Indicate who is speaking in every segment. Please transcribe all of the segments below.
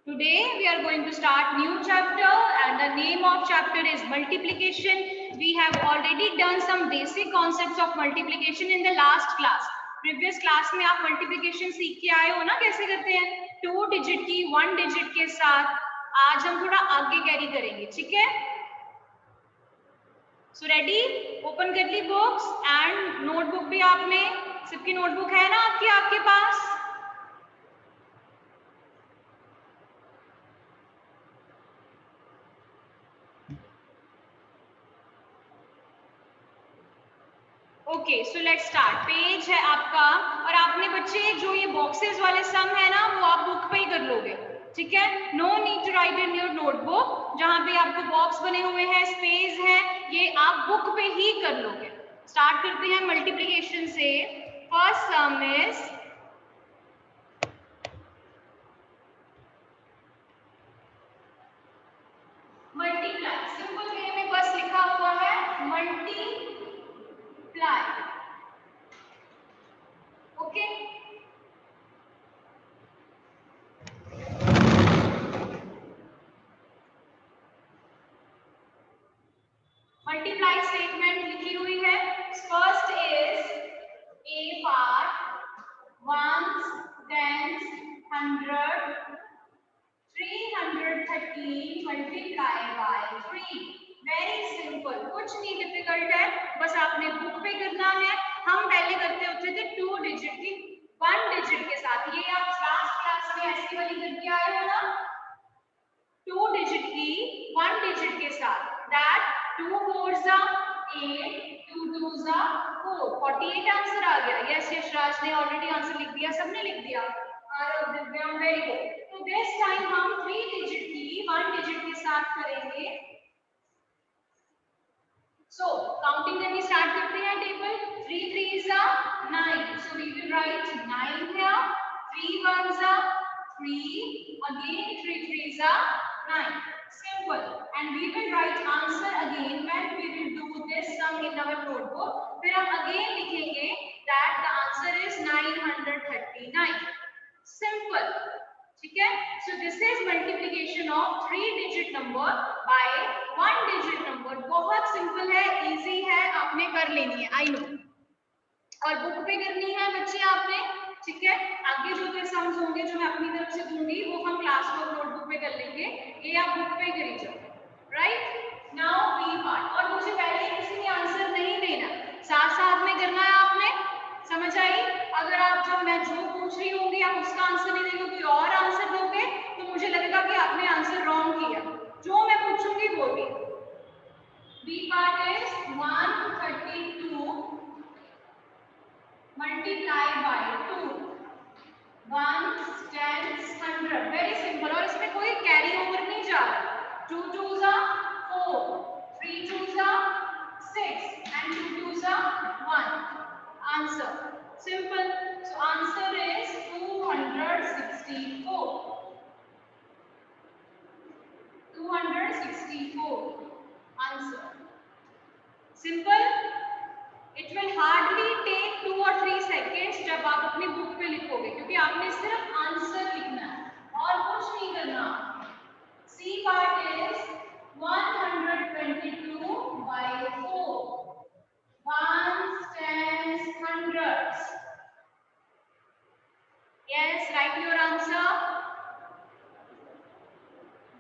Speaker 1: Today we are going to start new chapter and the name of chapter is multiplication. We have already done some basic concepts of multiplication in the last class. Previous class में आप multiplication सीख के आए हो ना, कैसे करते हैं 2 डिजिट की 1 डिजिट के साथ. आज हम थोड़ा आगे कैरी करेंगे, ठीक है? So ready? ओपन कर ली बुक्स एंड नोटबुक भी आपने, सबकी नोटबुक है ना आपके पास? Okay, so let's start. Page है आपका और आपने बच्चे जो ये बॉक्सेस वाले सम है ना वो आप बुक पे ही कर लोगे, ठीक है? No need to write in your notebook. जहां पे आपको बॉक्स बने हुए हैं, स्पेस है, ये आप बुक पे ही कर लोगे. स्टार्ट करते हैं मल्टीप्लिकेशन से. First some is multiply. Simple way में बस लिखा हुआ है मल्टीप्लाई. ओके, मल्टीप्लाई स्टेटमेंट लिखी हुई है. First is a part ones, tens, 100, 313 multiply by 3. Very simple, कुछ नहीं डिफिकल्ट है, बस आपने बुक पे करना है. हम पहले करते होते थे 2 डिजिट की 1 डिजिट के साथ. ये आप लास्ट क्लास में ऐसी वाली करके आए हो ना, 2 डिजिट की 1 डिजिट के साथ. That 2 4s are 8, 2 2s are 4. 48 answer आ गया. यस, यशराज ने ऑलरेडी आंसर लिख दिया, सबने लिख दिया. आरव, दिव्यांग, वेरी गुड. तो दिस टाइम हम 3 डिजिट की 1 डिजिट के साथ करेंगे. सो काउंटिंग करनी स्टार्ट करते हैं. Table 3 3s are 9. So we will write 9 here. 3 1s are 3. Again 3 3s are 9. Simple. And we will write answer again when we will do this sum in our notebook. फिर हम again लिखेंगे that the answer is 939. Simple. ठीक है? So this is multiplication of 3 digit number by 1 digit number. बहुत simple है, easy है, आपने कर लेनी है, आई नो. और बुक पे करनी है बच्चे आपने, ठीक है? आगे जो फिर सम्स होंगे जो मैं अपनी तरफ से दूंगी वो हम क्लासवर्क नोटबुक पे कर लेंगे. ये आप बुक पे करी जाओ. राइट? Now B part. और मुझे पहले किसी ने आंसर नहीं देना, साथ साथ में करना है आपने. समझ आई? अगर आप जब मैं जो पूछ रही होंगी आप उसका आंसर नहीं देंगे, कोई और आंसर दोगे तो मुझे लगेगा कि आपने आंसर रॉन्ग किया. जो मैं पूछूंगी वो भी. B part is 132 multiply by 2. 1 10 100. Very simple. और इसमें कोई कैरी ओवर नहीं जा रहा. 2 2s are 4, 3 2s are 6 and 2 2s are 1. Answer simple. So answer is 264. 264 answer. Simple. It will hardly take 2 or 3 seconds जब आप अपनी बुक पे लिखोगे, क्योंकि आपने सिर्फ आंसर लिखना है और कुछ नहीं करना. C part is 122 by 4. 1s, 10s, 100s. Yes, write your answer.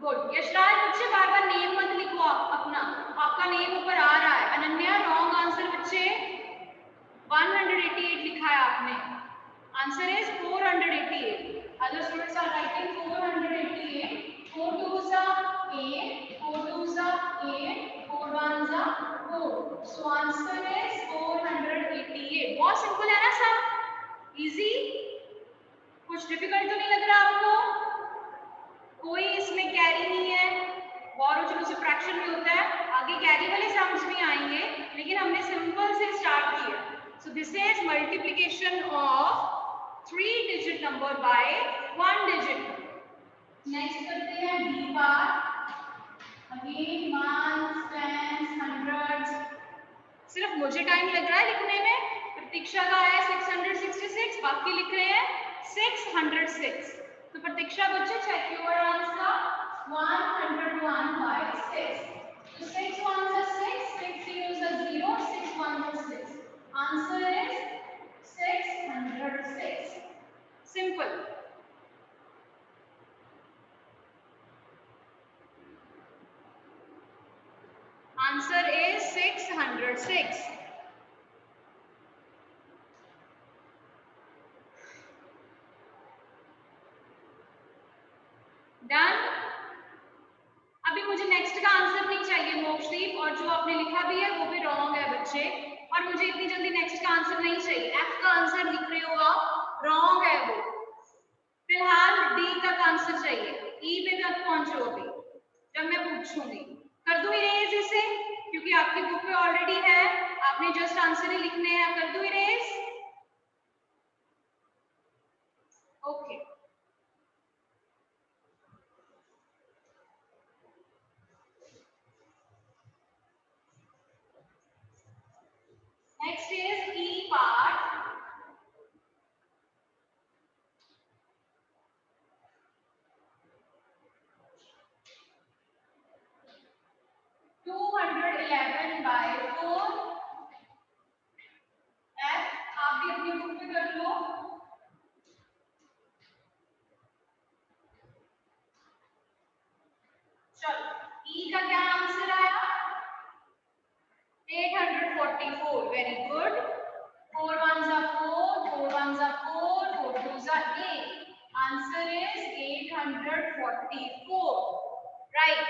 Speaker 1: Good. Yashraj, बच्चे बार बार नेम मत लिखो अपना, आपका नेम ऊपर आ रहा है. अनन्या, रॉन्ग आंसर बच्चे. 188 लिखा है आपने. Answer is 488. Other students are writing 488. 4 2s are 8, 4 2s are 8, 4 1s are 4. So answer is 488. बहुत सिंपल है ना सब? इजी? कुछ डिफिकल्ट तो नहीं लग रहा आपको? कोई इसमें कैरी नहीं है. और चलो से फ्रैक्शन में होता है, आगे कैरी वाले सम्स भी आएंगे, लेकिन हमने सिंपल से स्टार्ट किया. So this is multiplication of 3 digit number by 1 digit. Next करते हैं D part. Again 1s, 10s, 100s. सिर्फ मुझे टाइम लग रहा है लिखने में. प्रतीक्षा का है 666, बाकी लिख रहे हैं 606. तो प्रतीक्षा बच्चे check your answer. 101 by 6. So 6 ones are 6, 6 zeros are 0, 6 ones are 6. Answer is 606. Simple. Answer is 606. Done? अभी मुझे नेक्स्ट का आंसर नहीं चाहिए मोक्षदीप, और जो आपने लिखा भी है वो भी रॉन्ग है बच्चे, और मुझे इतनी जल्दी नेक्स्ट का आंसर नहीं चाहिए। एफ का आंसर लिख रहे हो आप, रॉन्ग है वो। फिलहाल डी तक आंसर चाहिए, ई पे तक पहुंचो अभी जब मैं पूछूंगी। कर दूं इरेज इसे, क्योंकि आपकी बुक पे ऑलरेडी है, आपने जस्ट आंसर ही लिखने हैं। कर दूं erase? Okay. Next is E part. by 4. F आप भी अपनी बुक पे कर लो। चलो E का क्या आंसर आया? 844. Very good. 4 ones are 4, 4 ones are 4, 4 twos are 8. Answer is 844. Right.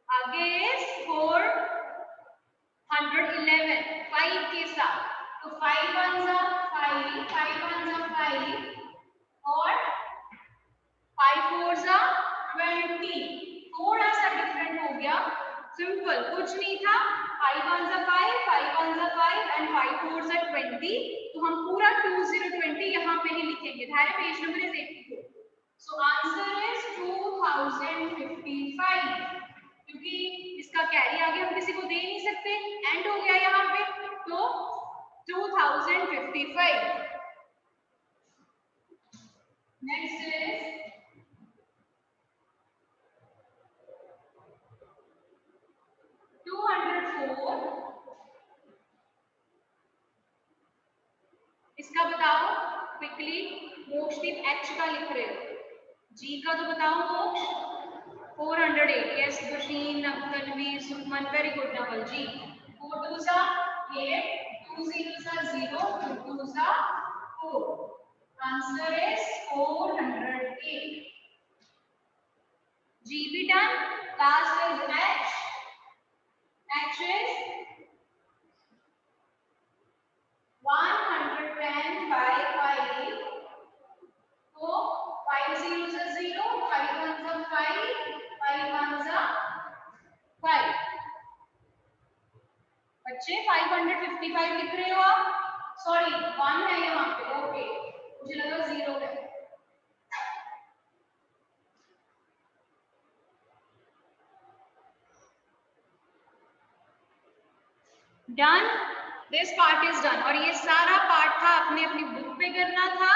Speaker 1: आगे is 411. 5 के साथ, तो 5 ones are 5, 5 ones are 5 और 5 fours are 20. थोड़ा सा डिफरेंट हो गया, सिंपल कुछ नहीं था। 5 ones are 5, 5 ones are 5 and 5 fours are 20. तो हम पूरा 2020 यहाँ पे ही लिखेंगे। धारे page number is 84. So answer is 2055, क्योंकि इसका कैरी आगे हम किसी को दे नहीं सकते, एंड हो गया यहाँ पे, तो 2055. Next is 204. इसका बताओ क्विकली। मोक्षदीप एच का लिख रहे हो, जी का तो बताओ मोक्ष। 408. Yes, Bhushin, Navtanvi, Sukhman, very good Naval ji. 4 twos are 8, 2 zeros are 0, 2 twos are 4. Answer is 408. G be done. Last is H. H is 110 by 5. So 5 zeros are 0, 5 ones are 5, 5 ones are 5. बच्चे 555 लिख रहे हो आप? Sorry 1 है यहाँ पे, okay, मुझे लगा 0 है। Done, this part is done. और ये सारा पार्ट था अपने अपनी बुक पे करना था।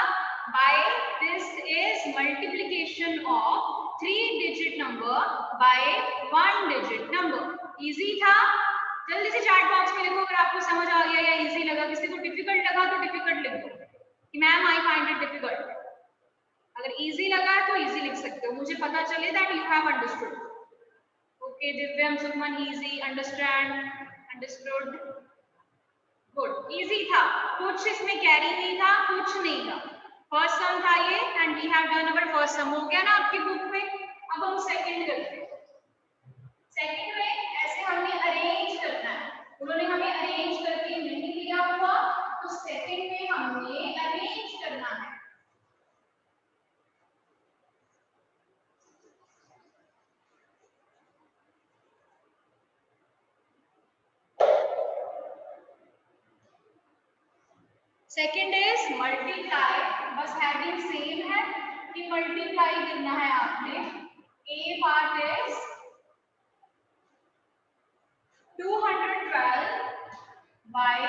Speaker 1: By this is multiplication of 3 digit number by 1 digit number. Easy था। जल्दी से चैट बॉक्स में लिखो अगर आपको समझ आ गया या इजी लगा। किसी को डिफिकल्ट लगा तो डिफिकल्ट लिख दो कि ma'am I find it difficult. अगर इजी लगा तो इजी लिख सकते हो, मुझे पता चले that you have understood. Okay Divyam, Suman, easy, understand, understood, good, easy था। कुछ इसमें कैरी नहीं था, कुछ नहीं था। फर्स्ट सम था ये and we have done our first sum. हो गया ना आपकी बुक में? अब हम सेकंड करते हैं। सेकंड में ऐसे हमने अरेंज करना है, उन्होंने हमें अरेंज करके नहीं दिया हुआ, तो सेकंड में हमने अरेंज करना है। सेकंड इज मल्टीप्लाई, बस हेडिंग सेम है कि मल्टीप्लाई करना है आपने। ए पार्ट इज 212 by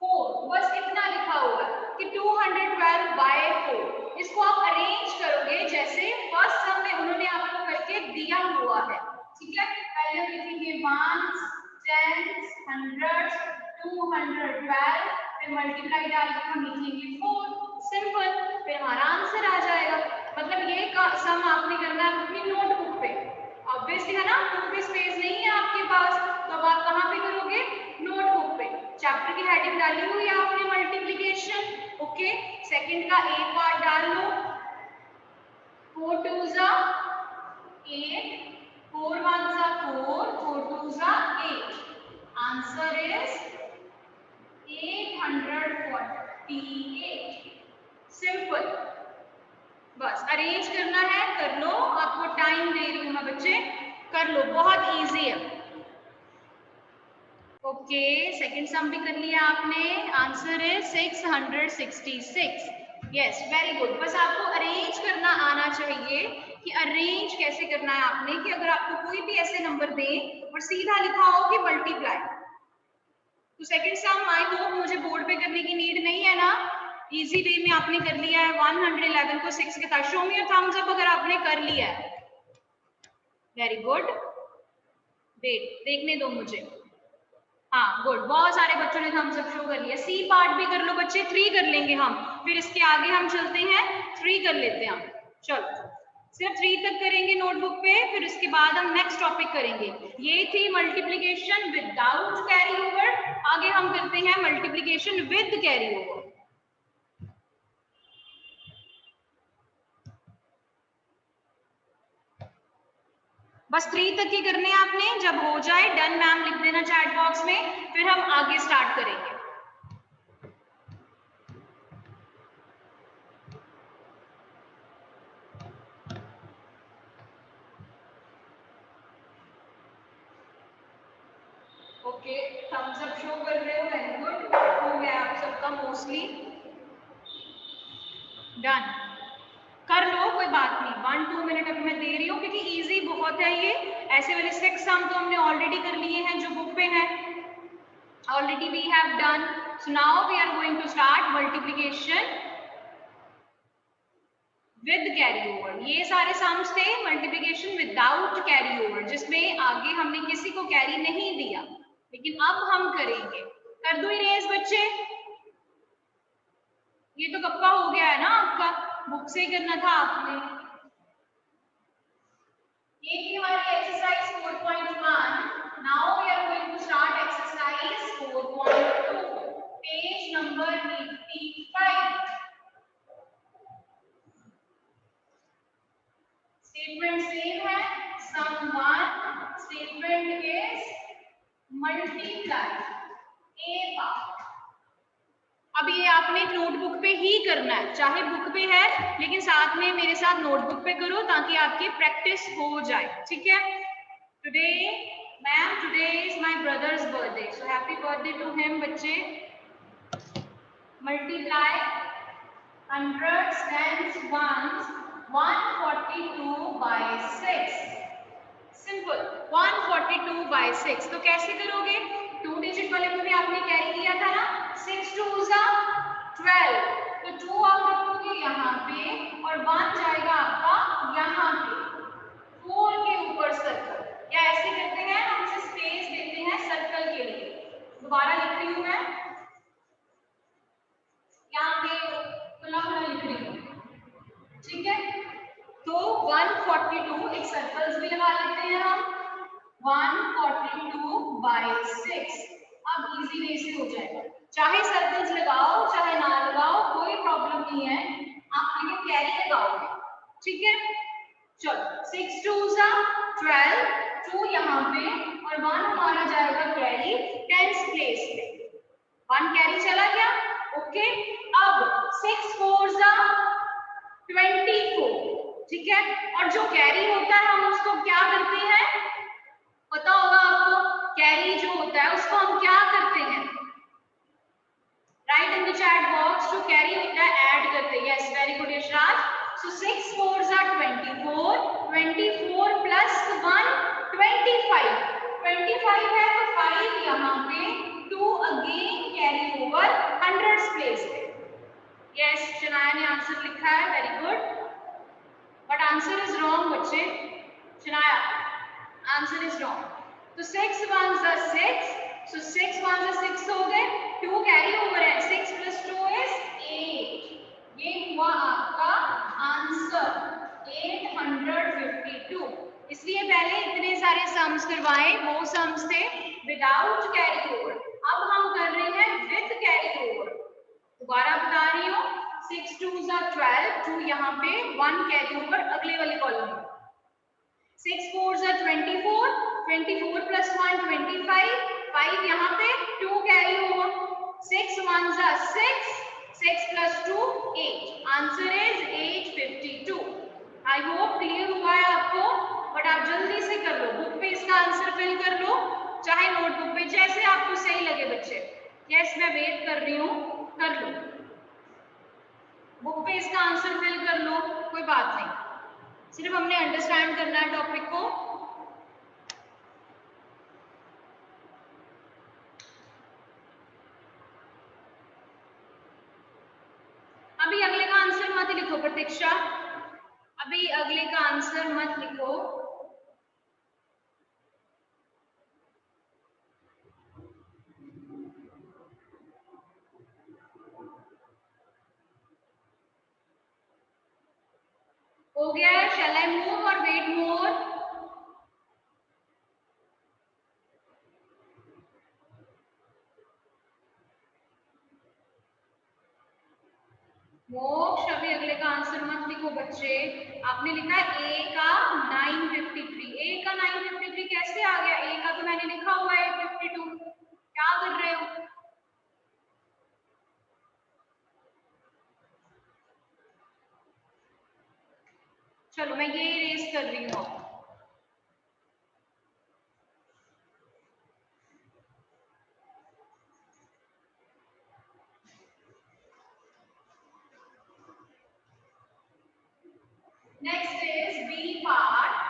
Speaker 1: 4, बस इतना लिखा हुआ है कि 212 by 4। इसको आप दिया हुआ है, ठीक है। पहले हम लिखेंगे 1s, 10s, 100s, 212, फिर मल्टीप्लाई डाल के हम लिखेंगे 4, सिंपल, फिर हमारा आंसर आ जाएगा। मतलब ये सम आपने करना है अपनी नोटबुक पे, ऑब्वियसली है ना, बुक पे स्पेस नहीं है आपके पास, तो अब आप कहाँ पे करोगे, नोटबुक पे। चैप्टर की हेडिंग डाली हुई है आपने मल्टीप्लिकेशन, ओके। सेकंड का ए पार्ट डाल लो, 4 2s are 8, 4 1s are 4, 4 2s are 8. Answer is 848. Simple, बस अरेंज करना है, कर लो, आपको टाइम दे रही हूँ मैं बच्चे, कर लो, बहुत इजी है। ओके, सेकंड सम भी कर लिया आपने, आंसर है 666। Yes, very good. बस आपको अरेंज करना आना चाहिए कि अरेंज कैसे करना है आपने, कि अगर आपको कोई भी ऐसे नंबर दे और सीधा लिखा हो कि मल्टीप्लाई, तो सेकंड सम आई होप मुझे बोर्ड पे करने की नीड नहीं है ना, इजी वे में आपने कर लिया है। 111 को 6 के साथ, show me your thumbs up अगर आपने कर लिया है, वेरी गुड। वेट, देखने दो मुझे, हाँ गुड, बहुत सारे बच्चों ने थम्स अप शो कर लिया। सी पार्ट भी कर लो बच्चे, 3 कर लेंगे हम, फिर इसके आगे हम चलते हैं, 3 कर लेते हैं हम। चलो सिर्फ 3 तक करेंगे नोटबुक पे, फिर उसके बाद हम नेक्स्ट टॉपिक करेंगे। ये थी मल्टीप्लिकेशन विदाउट कैरी ओवर, आगे हम करते हैं मल्टीप्लिकेशन विद कैरी ओवर। बस 3 तक ही करने हैं आपने, जब हो जाए डन मैम लिख देना चैट बॉक्स में, फिर हम आगे स्टार्ट करेंगे। ओके, थम्स अप शो कर रहे हो, वेरी गुड, हो गया आप सबका मोस्टली डन। कर लो, कोई बात नहीं, 1-2 मिनट अभी मैं दे रही हूँ, क्योंकि इजी बहुत है ये। ऐसे वाले 6 सम तो हमने ऑलरेडी कर लिए हैं जो बुक पे हैं, already we have done. So now we are going to start multiplication with carry over. ये सारे सम्स थे मल्टीप्लिकेशन विदाउट कैरी ओवर, जिसमें आगे हमने किसी को कैरी नहीं दिया, लेकिन अब हम करेंगे। कर दो इरेज बच्चे, ये तो गप्पा हो गया है ना आपका, बुक से ही करना था आपने। ये थी हमारी exercise 4.1। Now we are going to start exercise 4.2, page number 85। Statement same है, sum 1, statement is multiply, A part. अब ये आपने नोटबुक पे ही करना है, चाहे बुक पे है लेकिन साथ में मेरे साथ नोटबुक पे करो, ताकि आपकी प्रैक्टिस हो जाए, ठीक है। Today ma'am, today is my brother's birthday, so happy birthday to him बच्चे। Multiply hundreds, tens, ones, 142 by 6। Simple, 142 by 6। तो कैसे करोगे, 2 डिजिट वाले को भी आपने कैरी किया था ना, 6 2s are 12, तो 2 आप रखोगे यहाँ पे और 1 जाएगा आपका यहाँ पे, 4 के ऊपर सर्कल, या ऐसे करते हैं हम इसे स्पेस देते हैं सर्कल के लिए। दोबारा लिख रही हूँ मैं, यहाँ पे खुला खुला लिख रही हूँ, ठीक है। तो 142, एक सर्कल्स भी लगा लेते हैं हम, 142 by 6। अब इजी वे से हो जाएगा, चाहे सर्कल्स लगाओ चाहे ना लगाओ कोई प्रॉब्लम नहीं है, आप लेकिन कैरी लगाओगे, ठीक है। चलो 6 2s are 12, 2 यहाँ पे और 1 हमारा जाएगा कैरी 10th प्लेस पे, 1 कैरी चला गया, ओके। अब 6 4s are 24, ठीक है। और जो कैरी होता है हम उसको क्या करते हैं, पता होगा आपको, कैरी जो होता है उसको हम क्या करते हैं, write in the chat box, जो कैरी होता है ऐड करते हैं। Yes, very good Yashraj. So 6 4s are 24, 24 plus 1 25, 25 है तो 5 यहाँ पे, 2 again carry over 100th place पे। यस, शनाया ने आंसर लिखा है, very good, but answer is wrong बच्चे, शनाया, आंसर इज रॉन्ग। तो 6 1s are 6, so 6 1s are 6 हो गए, 2 कैरी ओवर है, 6 + 2 is 8। ये हुआ आपका आंसर 852। इसलिए पहले इतने सारे सम्स करवाए, वो सम्स थे विदाउट कैरी ओवर। अब हम कर रहे हैं विद कैरी ओवर। दोबारा बता रही हूँ, 6 2s are 12, 2 यहाँ पे, 1 कैरी ओवर अगले वाले कॉलम में। 6 4s are 24, 24 + 1 25, 5 यहाँ पे, 2 carry over, 6 1s are 6, 6 + 2 8, answer is 852। I hope clear हुआ है आपको, बट आप जल्दी से कर लो, बुक पे इसका आंसर फिल कर लो, चाहे नोटबुक पे, जैसे आपको सही लगे बच्चे। यस, मैं वेट कर रही हूँ, कर लो, बुक पे इसका आंसर फिल कर लो, कोई बात नहीं, सिर्फ हमने अंडरस्टैंड करना है टॉपिक को। अभी अगले का आंसर मत लिखो प्रतीक्षा, अभी अगले का आंसर मत लिखो। हो गया है, शैल आई मूव और वेट मोर? मोक्ष, अभी अगले का आंसर मत लिखो बच्चे। आपने लिखा है ए का 953, ए का 953 कैसे आ गया? ए का तो मैंने लिखा हुआ है 852, क्या कर रहे हो? चलो मैं ये इरेज कर रही हूँ। Next is B part.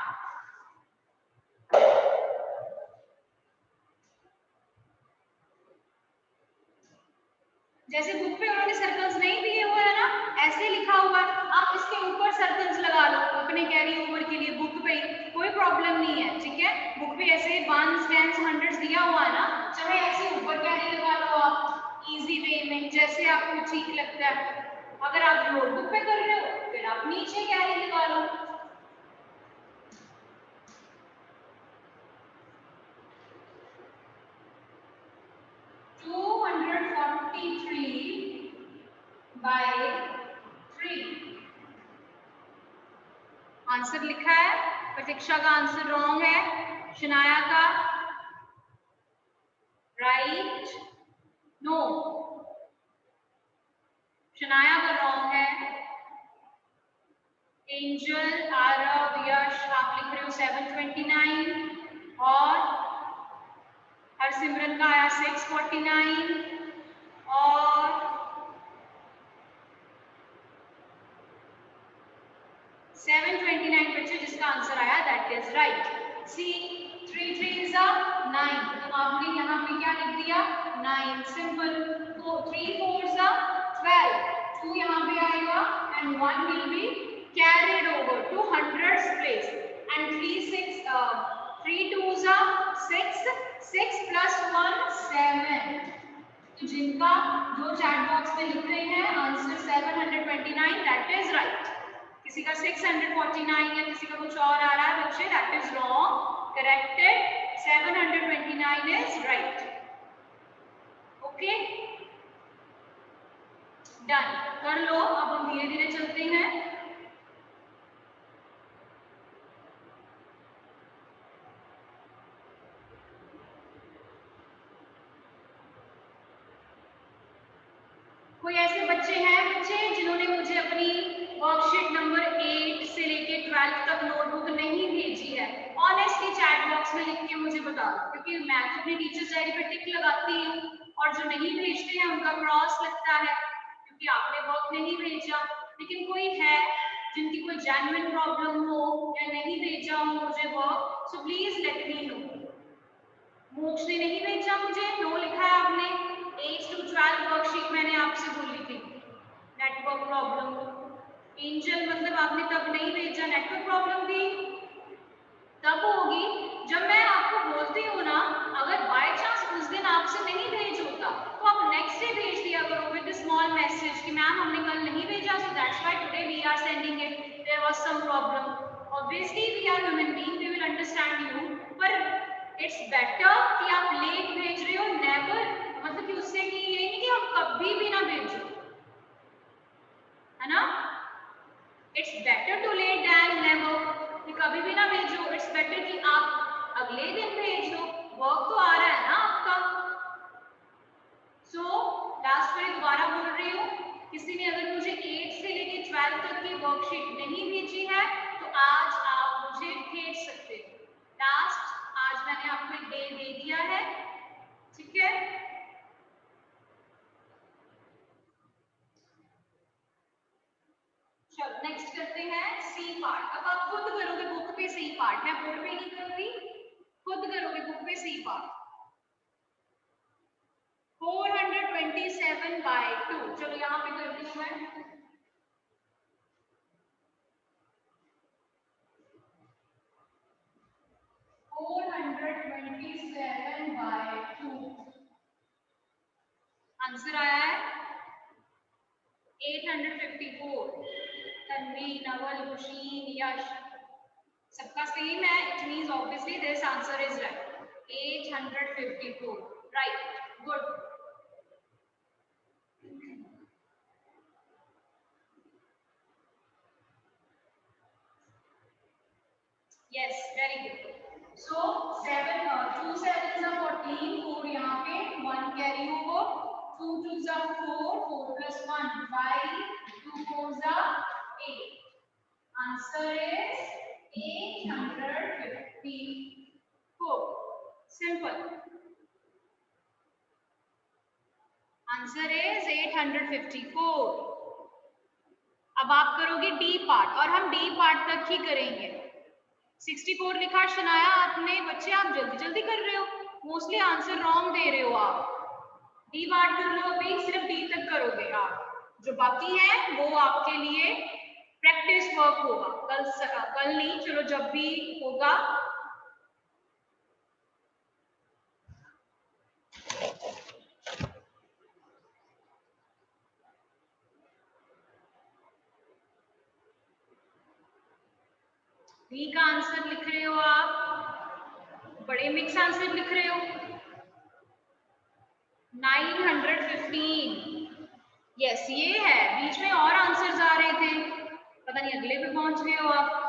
Speaker 1: जैसे बुक पे उन्होंने सर्कल्स नहीं दिए हुए है ना, ऐसे लिखा हुआ है, आप इसके ऊपर सर्कल्स लगा लो अपने कैरी ओवर के लिए, बुक पे कोई प्रॉब्लम नहीं है, ठीक है। बुक पे ऐसे 1s 10s 100s दिया हुआ है ना, चाहे ऐसे ऊपर कैरी लगा लो आप, इजी वे में, जैसे आपको ठीक लगता है। अगर आप नोटबुक पे कर रहे हो, फिर आप नीचे कैरी लगा लो। आंसर लिखा है, प्रतीक्षा का आंसर रॉन्ग है, शनाया का राइट, नो, शनाया का रॉन्ग है, एंजल, आरव, यश, आप लिख रहे हो 729, और हरसिमरन का आया 649, और 729 बच्चे जिसका आंसर आया that is right. C 3 3s are 9, तो आपने यहाँ पे क्या लिख दिया 9, सिंपल। तो 3 4s are 12, 2 यहाँ पे आएगा and 1 will be carried over to 100s place, and 3 2s are 6, 6 + 1 7। तो जिनका जो चैट बॉक्स में लिख रहे हैं आंसर 729 दैट इज राइट। किसी का 649 या किसी का कुछ और आ रहा है बच्चे, that is wrong, corrected, 729 is right. Okay, done, कर लो। अब हम धीरे धीरे चलते हैं। कोई ऐसे बच्चे हैं बच्चे जिन्होंने मुझे अपनी वर्कशीट नंबर 8 से लेके 12 तक नोटबुक नहीं भेजी है? ऑनेस्टली चैट बॉक्स में लिख के मुझे बता दो, क्योंकि मैं तो अपनी टीचर्स डायरी पे टिक लगाती हूँ, और जो नहीं भेजते हैं उनका क्रॉस लगता है, क्योंकि आपने वर्क नहीं भेजा। लेकिन कोई है जिनकी कोई जेन्युइन प्रॉब्लम हो या नहीं भेजा हो मुझे work, so please let me know. मोक्ष ने नहीं भेजा मुझे, नो लिखा है आपने। 8 to 12 वर्कशीट मैंने आपसे बोली थी, नेटवर्क प्रॉब्लम। एंजल मतलब आपने तब नहीं भेजा, नेटवर्क प्रॉब्लम थी। तब होगी जब मैं आपको बोलती हूँ ना, अगर बाय चांस उस दिन आपसे नहीं भेज होता तो आप नेक्स्ट डे भेज दिया करो विद स्मॉल मैसेज कि मैम हमने कल नहीं भेजा, so that's why today we are sending it, there was some problem. Obviously we are human being, we will understand you, पर इट्स बेटर कि आप लेट भेज रहे हो, नेवर, मतलब कि उससे कि ये नहीं कि हम कभी भी ना भेजो, है ना। It's better to late than never, कि कभी भी ना भेजो, इट्स बेटर कि आप अगले दिन भेज दो, वर्क तो आ रहा है ना आपका। सो लास्ट बार दोबारा बोल रही हूँ, किसी ने अगर मुझे 8 से लेके 12 तक की वर्कशीट नहीं भेजी है तो आज आप मुझे भेज सकते हो। लास्ट आज मैंने आपको एक डे दे दिया है, ठीक है। चलो नेक्स्ट करते हैं सी पार्ट। अब आप खुद करोगे बुक पे सी पार्ट, मैं बोर्ड पे नहीं करूंगी, खुद करोगे बुक पे सी पार्ट। 427/2, चलो यहाँ पे करती हूँ मैं। 427/2 आंसर आया है 854। तन्वी, नवल, खुशी, यश सबका सेम है, it means obviously this answer is right, 854, right, good. Yes, very good. So 7, 2 7s are 14, 4 यहाँ पे, 1 carry over, 2 2s are 4, 4 plus 1 5, 2 4s are 8. Answer is 854. Simple. Answer is 854. अब आप करोगे डी पार्ट, और हम डी पार्ट तक ही करेंगे। 64 लिखा शनाया आपने, बच्चे आप जल्दी जल्दी कर रहे हो, मोस्टली आंसर रॉन्ग दे रहे हो आप। डी पार्ट कर लो, अभी सिर्फ डी तक करोगे आप, जो बाकी है वो आपके लिए प्रैक्टिस वर्क होगा, कल नहीं, चलो जब भी होगा। डी का आंसर लिख रहे हो आप, बड़े मिक्स आंसर लिख रहे हो। 915, यस ये है, बीच में और आंसर्स आ रहे थे, पता नहीं अगले पे पहुंच गए हो आप।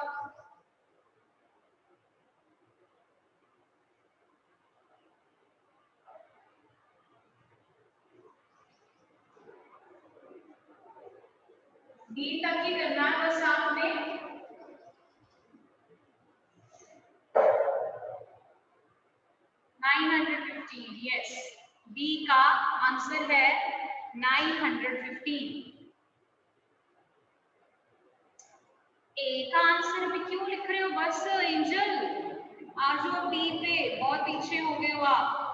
Speaker 1: डी तक ही करना है बस आपने। 915, यस, बी का आंसर है 915। ए का आंसर भी क्यों लिख रहे हो, बस एंजल आ जाओ बी पे, बहुत पीछे हो गए हो आप।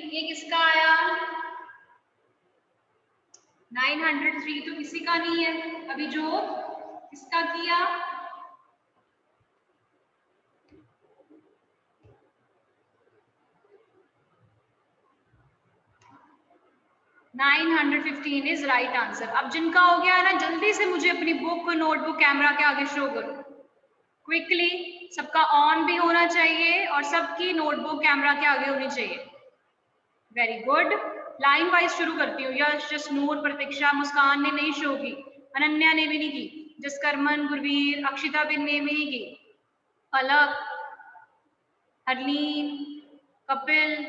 Speaker 1: ये किसका आया, 903 तो किसी का नहीं है, अभी जो किसका किया, 915 इज राइट आंसर। अब जिनका हो गया है ना, जल्दी से मुझे अपनी बुक नोटबुक कैमरा के आगे शो करो क्विकली, सबका ऑन भी होना चाहिए और सबकी नोटबुक कैमरा के आगे होनी चाहिए। वेरी गुड, लाइन वाइज शुरू करती हूँ। यश, जसनूर, प्रतीक्षा, मुस्कान ने नहीं शो की, अनन्या ने भी नहीं की, जसकर्मन, गुरवीर, अक्षिता बिन ने भी नहीं की, पलक, हरलीन, कपिल,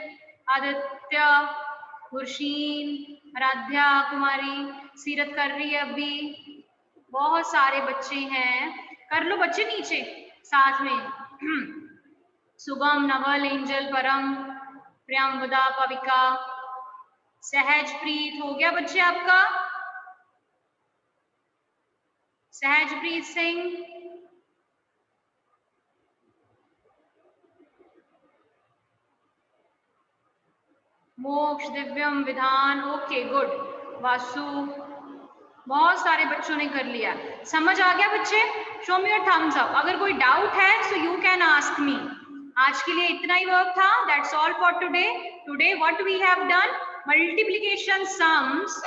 Speaker 1: आदित्य, गुरशीन, आराध्या कुमारी, सीरत कर रही है अभी, बहुत सारे बच्चे हैं, कर लो बच्चे नीचे साथ में। सुगम, नवल, एंजल, परम, प्रियंवदा, पविका, सहजप्रीत, हो गया बच्चे आपका, सहजप्रीत सिंह, मोक्ष, दिव्यम, विधान, ओके गुड। वासु, बहुत सारे बच्चों ने कर लिया। समझ आ गया बच्चे? Show me your thumbs up. अगर कोई डाउट है so you can ask me. आज के लिए इतना ही वर्क था। That's all for today. Today what we have done, multiplication sums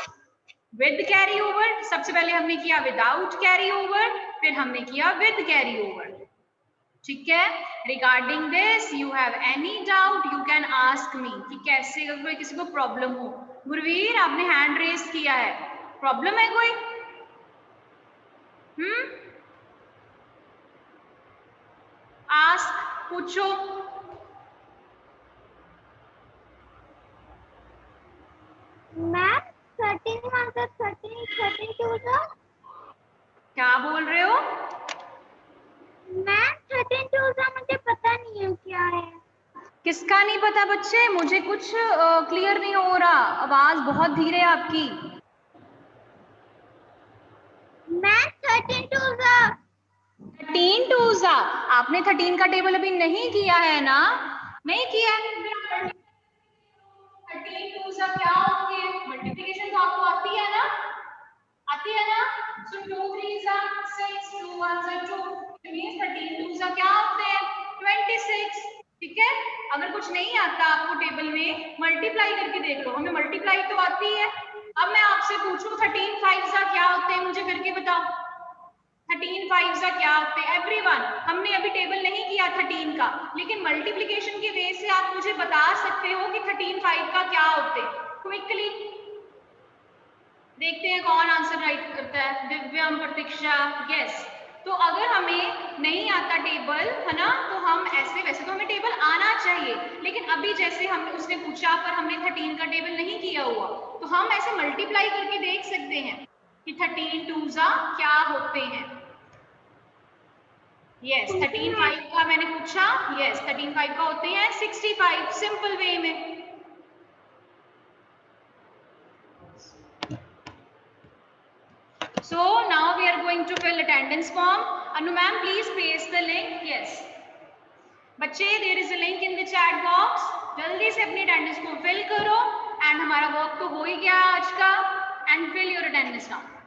Speaker 1: with carry over. सबसे पहले हमने किया विदाउट कैरी ओवर, फिर हमने किया विद कैरी ओवर। ठीक है, regarding this you have any doubt you can ask मी कि कैसे, अगर किसी को प्रॉब्लम हो। गुरवीर आपने हैंड रेज किया है, प्रॉब्लम है कोई? आस्क, पूछो।
Speaker 2: मैम 13 13
Speaker 1: क्या बोल रहे हो?
Speaker 2: मैम 13 मुझे पता नहीं है क्या है।
Speaker 1: किसका नहीं पता बच्चे? मुझे कुछ क्लियर नहीं हो रहा, आवाज बहुत धीरे है आपकी।
Speaker 2: मैम
Speaker 1: 13 टूजा, आपने 13 का टेबल अभी नहीं किया है ना? नहीं किया है। 13 टूजा क्या होंगे? मल्टीप्लिकेशन तो आपको आती है ना? आती है ना? सो 2 3 6, 2 1 2, इट मींस 13 टूजा क्या होते हैं? 26। ठीक है, अगर कुछ नहीं आता आपको टेबल में, मल्टीप्लाई करके देख लो। हमें मल्टीप्लाई तो आती है। अब मैं आपसे पूछूं 13 5 क्या होते हैं, मुझे करके बताओ। 13 5 क्या होते हैं? एवरीवन, हमने अभी टेबल नहीं किया 13 का, लेकिन मल्टीप्लिकेशन के वे से आप मुझे बता सकते हो कि 13 5 का क्या होते हैं। क्विकली देखते हैं कौन आंसर राइट करता है। दिव्यम, प्रतीक्षा, यस। तो अगर हमें नहीं आता टेबल, है ना, तो हम ऐसे, वैसे तो हमें टेबल आना चाहिए, लेकिन अभी जैसे हम उसने पूछा पर हमने 13 का टेबल नहीं किया हुआ, तो हम ऐसे मल्टीप्लाई करके देख सकते हैं कि 13 टूजा क्या होते हैं। यस, 13 5 का मैंने पूछा। यस, 13 5 का होते हैं 65, सिंपल वे में। So now we are going to fill attendance form. Anu ma'am, please paste the link. Yes. बच्चे, there is a link in the chat box. जल्दी से अपनी अटेंडेंस को फिल करो। एंड हमारा वर्क तो हो ही गया आज का। And fill your attendance now.